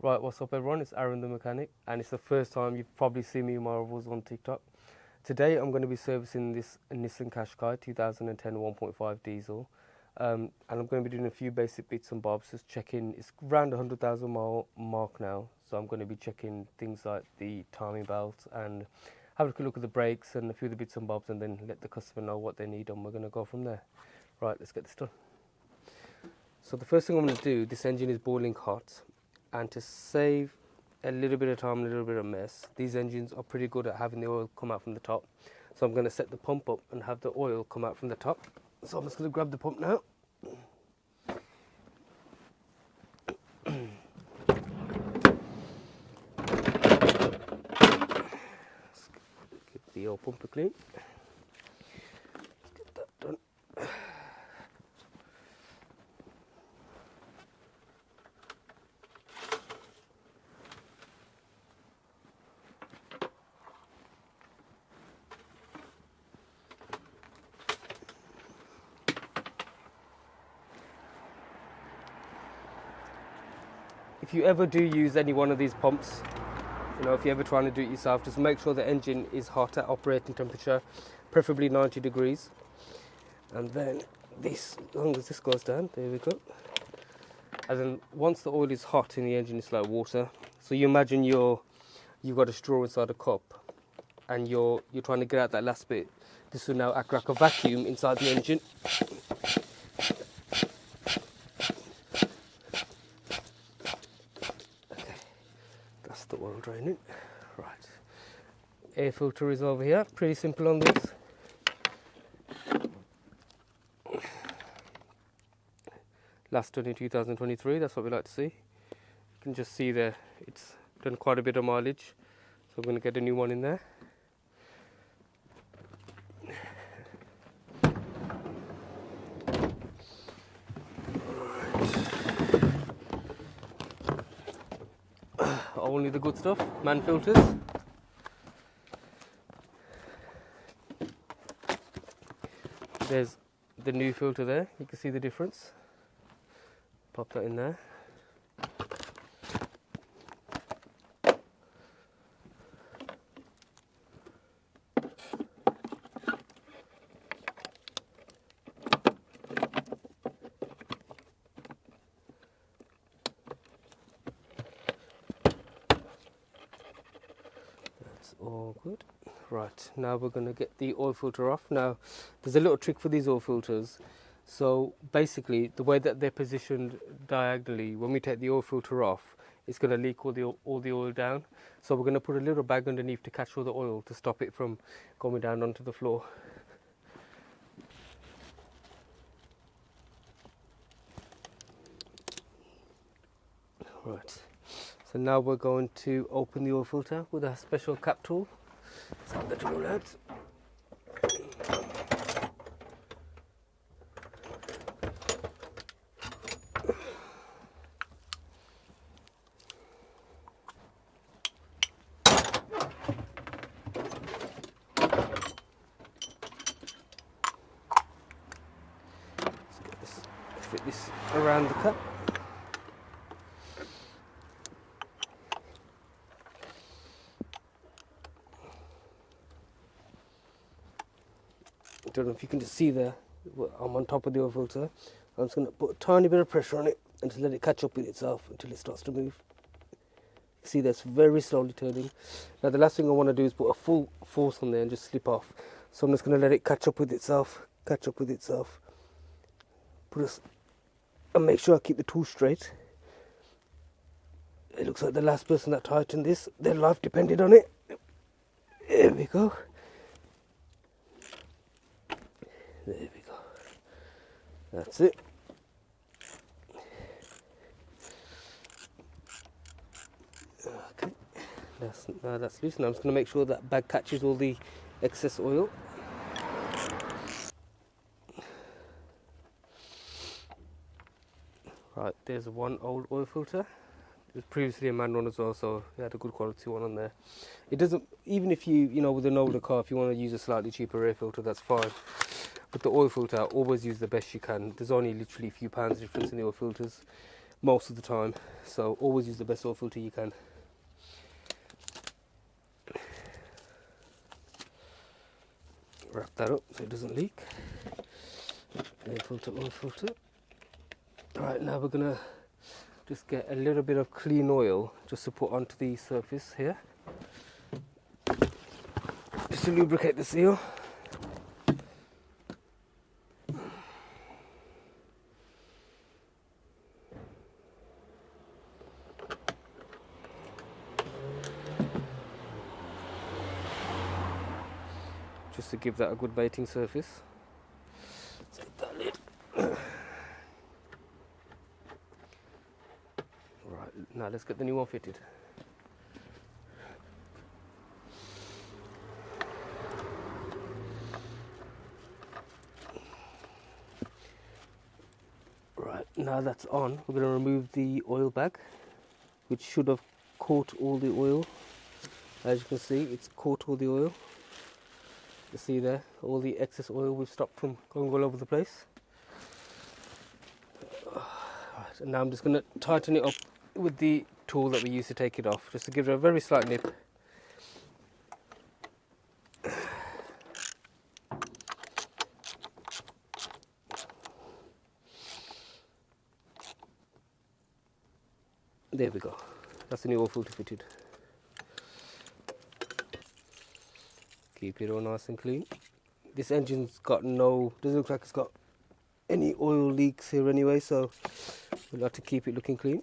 Right, what's up everyone? It's Aaron the Mechanic, and it's the first time you've probably seen me in my reviews on TikTok. Today I'm going to be servicing this Nissan Qashqai 2010 1.5 diesel, and I'm going to be doing a few basic bits and bobs, just checking. It's around 100,000 mile mark now, so I'm going to be checking things like the timing belt and have a look at the brakes and a few of the bits and bobs, and then let the customer know what they need, and we're going to go from there. Right, let's get this done. So the first thing I'm going to do, this engine is boiling hot, and to save a little bit of time, a little bit of mess, these engines are pretty good at having the oil come out from the top. So I'm going to set the pump up and have the oil come out from the top. So I'm just going to grab the pump now. Give the oil pump a clean. Let's get that done. If you ever do use any one of these pumps, if you're ever trying to do it yourself, just make sure the engine is hot at operating temperature, preferably 90 degrees. And then this, as long as this goes down, there we go. And then once the oil is hot in the engine, it's like water. So you imagine you've got a straw inside a cup, and you're trying to get out that last bit. This will now act like a vacuum inside the engine. That's the oil draining. Right. Air filter is over here. Pretty simple on this. Last done in 2023. That's what we like to see. You can just see there, it's done quite a bit of mileage. So I'm going to get a new one in there. Only the good stuff, man filters. There's the new filter there, you can see the difference. Pop that in there. All good. Right, now we're going to get the oil filter off. Now there's a little trick for these oil filters. So basically the way that they're positioned diagonally, when we take the oil filter off, it's going to leak all the oil down. So we're going to put a little bag underneath to catch all the oil to stop it from going down onto the floor. Right, so now we're going to open the oil filter with a special cap tool. Let's have the tool out. Let's get this, fit this around the cup. I don't know if you can just see there, I'm on top of the oil filter. I'm just going to put a tiny bit of pressure on it and just let it catch up with itself until it starts to move. See, that's very slowly turning. Now the last thing I want to do is put a full force on there and just slip off. So I'm just going to let it catch up with itself, and make sure I keep the tool straight. It looks like the last person that tightened this, their life depended on it. There we go. There we go. That's it. Okay. Now that's loose. Now I'm just going to make sure that bag catches all the excess oil. Right, there's one old oil filter. It was previously a man one as well, so it had a good quality one on there. It doesn't, even if you with an older car, if you want to use a slightly cheaper air filter, that's fine. But the oil filter, always use the best you can. There's only literally a few pounds difference in the oil filters. most of the time. So always use the best oil filter you can. Wrap that up so it doesn't leak. Air filter, oil filter. Right, now we're gonna just get a little bit of clean oil just to put onto the surface here, just to lubricate the seal. Just to give that a good mating surface. Take that lid. Right, now let's get the new one fitted. Right, now that's on, we're going to remove the oil bag, which should have caught all the oil. As you can see, it's caught all the oil. You see there, all the excess oil we've stopped from going all over the place. Right, and now I'm just going to tighten it up with the tool that we use to take it off, just to give it a very slight nip. There we go. That's the new oil filter fitted. Keep it all nice and clean. This engine's got doesn't look like it's got any oil leaks here anyway, so we'll have to keep it looking clean.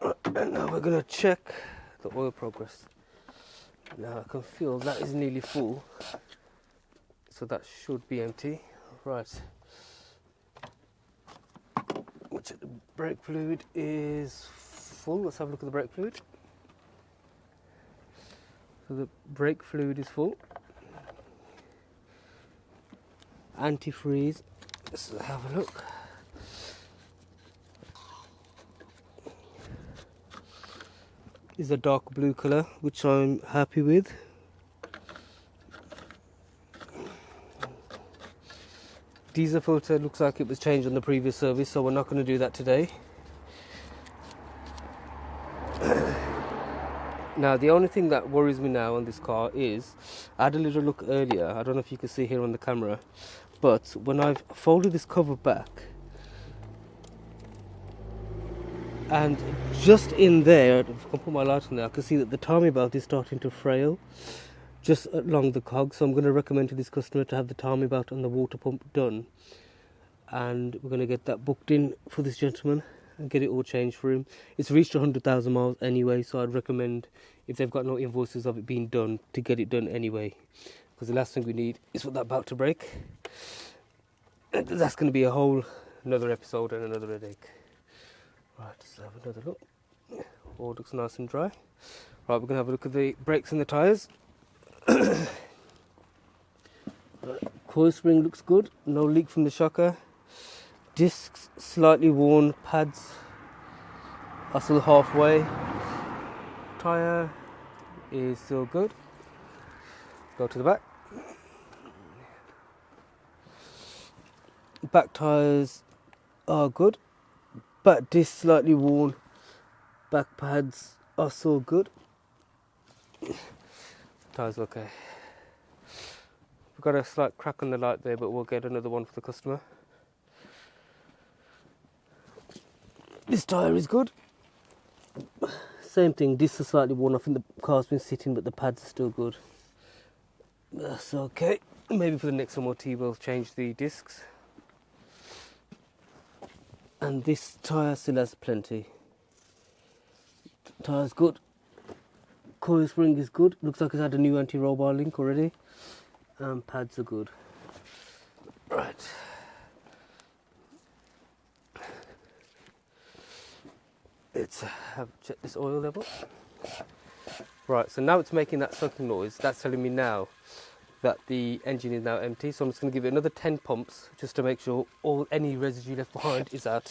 Right, and now we're going to check the oil progress. Now I can feel that is nearly full, so that should be empty. Right. Which the brake fluid is full. Let's have a look at the brake fluid. So the brake fluid is full. Antifreeze, let's have a look. Is a dark blue colour, which I'm happy with. Diesel filter looks like it was changed on the previous service, so we're not going to do that today. Now the only thing that worries me now on this car is, I had a little look earlier, I don't know if you can see here on the camera, but when I've folded this cover back, and just in there, if I can put my light on there, I can see that the timing belt is starting to frail just along the cog. So I'm going to recommend to this customer to have the timing belt and the water pump done, and we're going to get that booked in for this gentleman and get it all changed for him. It's reached 100,000 miles anyway, so I'd recommend, if they've got no invoices of it being done, to get it done anyway, because the last thing we need is for that belt to break. And that's going to be a whole another episode and another headache. Right, let's have another look. All looks nice and dry. Right, we're going to have a look at the brakes and the tyres. Right, coil spring looks good, no leak from the shocker. Discs slightly worn, pads are still halfway. Tyre is still good. Go to the back. Back tyres are good. Back disc slightly worn. Back pads are still good. Tyres okay. We've got a slight crack on the light there, but we'll get another one for the customer. This tyre is good. Same thing, discs are slightly worn. I think the car's been sitting, but the pads are still good. That's okay. Maybe for the next MOT we'll change the discs. And this tyre still has plenty. Tyre's good. Coil spring is good. Looks like it's had a new anti-roll bar link already. Pads are good. Right. Let's have check this oil level. Right, so now it's making that sucking noise. That's telling me now that the engine is now empty. So I'm just going to give it another 10 pumps just to make sure any residue left behind is out.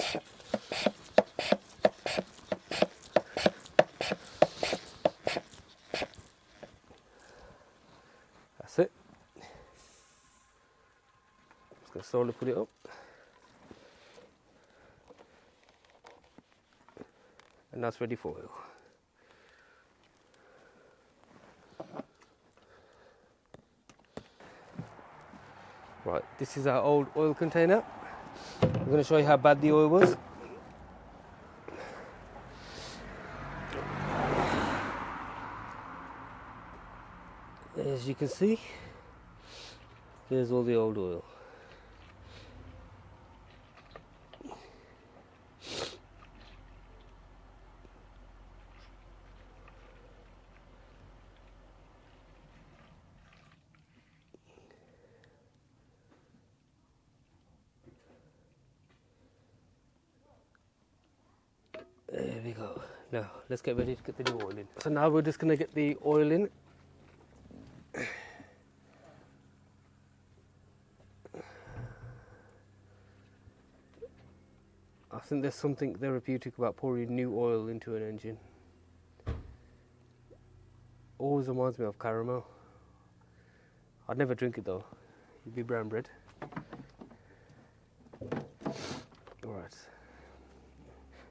That's it. Just going to slowly put it up. and that's ready for oil. Right, this is our old oil container. I'm going to show you how bad the oil was. As you can see, there's all the old oil. There we go. Now let's get ready to get the new oil in. So now we're just going to get the oil in. I think there's something therapeutic about pouring new oil into an engine. Always reminds me of caramel. I'd never drink it though. It'd be brown bread. Alright.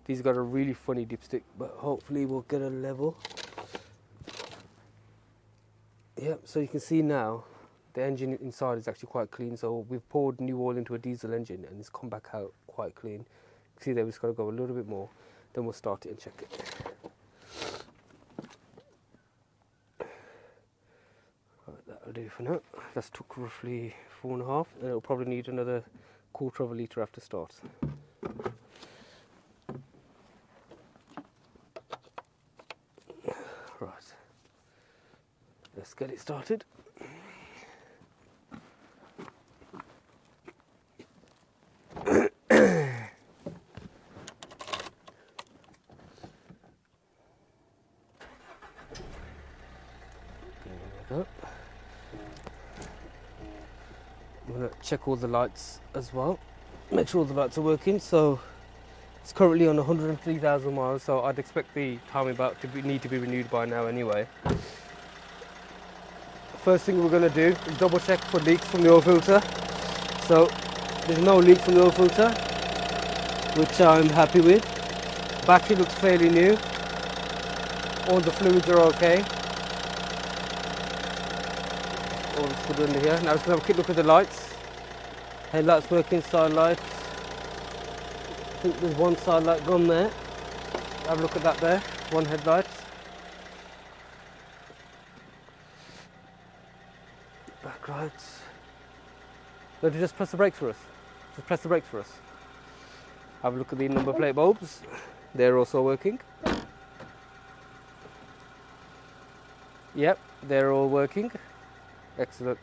These got a really funny dipstick, but hopefully we'll get a level. Yep, so you can see now the engine inside is actually quite clean. So we've poured new oil into a diesel engine and it's come back out quite clean. See there, we've just got to go a little bit more, then we'll start it and check it. Right, that'll do for now. That's took roughly 4.5, and it'll probably need another 1/4 of a litre after start. Right, let's get it started. I'm going to check all the lights as well, make sure all the lights are working. So it's currently on 103,000 miles, so I'd expect the timing belt to need to be renewed by now anyway. First thing we're going to do is double check for leaks from the oil filter. So there's no leak from the oil filter, which I'm happy with. Battery looks fairly new, all the fluids are okay. All this good under here. Now let's have a quick look at the lights. Headlights working, side lights. I think there's one side light gone there. Have a look at that there. One headlight. Back lights. Let me just press the brakes for us. Just press the brakes for us. Have a look at the number plate bulbs. They're also working. Yep, they're all working. Excellent.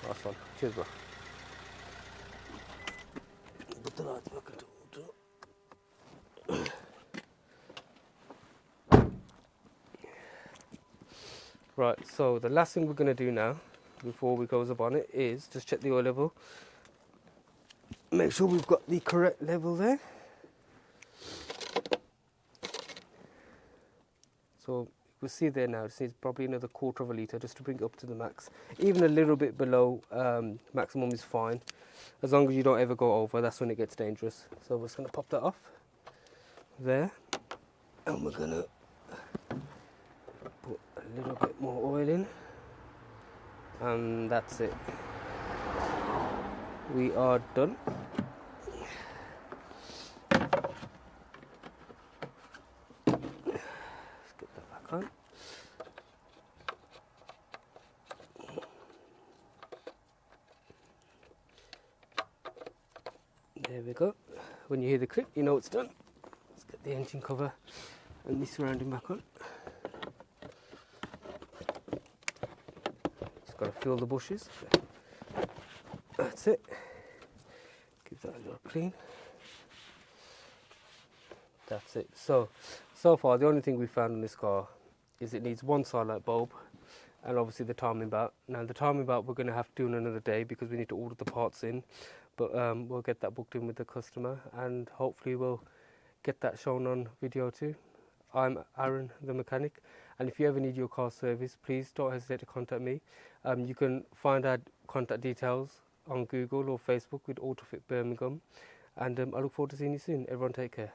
Nice one. Cheers, bro. Put the lights back into order. Right, so the last thing we're going to do now, before we close the bonnet, is just check the oil level. Make sure we've got the correct level there. So we'll see there now, it needs probably another 1/4 of a litre just to bring it up to the max. Even a little bit below maximum is fine. As long as you don't ever go over, that's when it gets dangerous. So we're just going to pop that off there. And we're going to put a little bit more oil in. And that's it. We are done. On. There we go. When you hear the click, you know it's done. Let's get the engine cover and the surrounding back on. Just got to fill the bushes. That's it. Give that a little clean. That's it. So far the only thing we found in this car is it needs one side light bulb and obviously the timing belt. Now the timing belt we're going to have to do on another day because we need to order the parts in, but we'll get that booked in with the customer and hopefully we'll get that shown on video too. I'm Aaron the mechanic, and if you ever need your car service, please don't hesitate to contact me. You can find our contact details on Google or Facebook with AutoFit Birmingham, and I look forward to seeing you soon. Everyone take care.